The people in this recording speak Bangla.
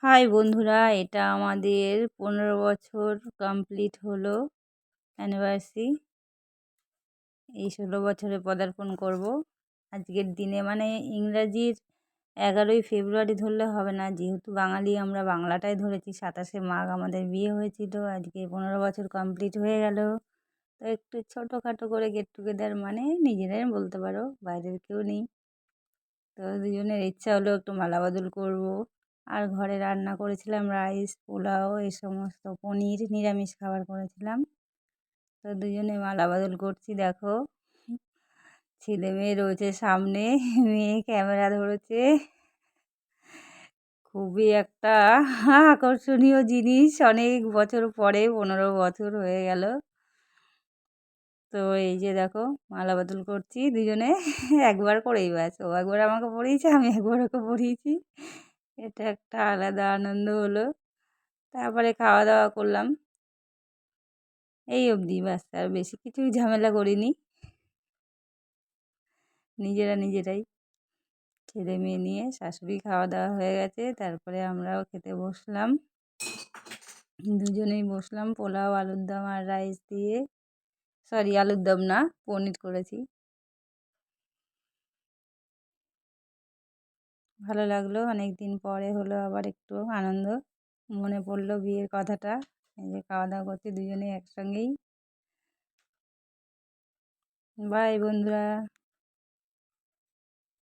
হাই বন্ধুরা, এটা আমাদের 15 বছর কমপ্লিট হলো অ্যানিভার্সারি। এই 16 বছরে পদার্পণ করব আজকের দিনে, মানে ইংরাজির 11ই ফেব্রুয়ারি ধরলে হবে না, যেহেতু বাঙালি আমরা বাংলাটাই ধরেছি। 27শে মাঘ আমাদের বিয়ে হয়েছিল, আজকে 15 বছর কমপ্লিট হয়ে গেল। তো একটু ছোটোখাটো করে গেট টুগেদার, মানে নিজেরাই বলতে পারো, বাইরের কেউ নেই। তো দুজনের ইচ্ছা হলো একটু মালা বদল করবো। আর ঘরে রান্না করেছিলাম রাইস, পোলাও, এই সমস্ত পনির, নিরামিষ খাবার করেছিলাম। তো দুজনে মালা বদল করছি। দেখো, ছেলে মেয়ে রয়েছে সামনে, মেয়ে ক্যামেরা ধরেছে। খুবই একটা আকর্ষণীয় জিনিস, অনেক বছর পরে 15 বছর হয়ে গেল। তো এই যে দেখো, মালা বদল করছি দুজনে, একবার করেই ব্যাস। ও একবার আমাকে পরিয়েছে, আমি একবার ওকে পরিয়েছি। এটা একটা আলাদা আনন্দ হলো। তারপরে খাওয়া দাওয়া করলাম, এই অবধি ব্যাস। আর বেশি কিছুই ঝামেলা করিনি, নিজেরাই ছেলে মেয়ে নিয়ে। শাশুড়ি খাওয়া দাওয়া হয়ে গেছে, তারপরে আমরাও খেতে বসলাম। দুজনেই বসলাম, পোলাও, আলুর দম আর রাইস দিয়ে। সরি, আলুর দম না, পনির করেছি। ভালো লাগলো, অনেক দিন পরে হলো আবার একটু আনন্দ। মনে পড়লো বিয়ের কথাটা। এই যে খাওয়া দাওয়া করছি দুজনেই একসঙ্গেই। বাই বন্ধুরা।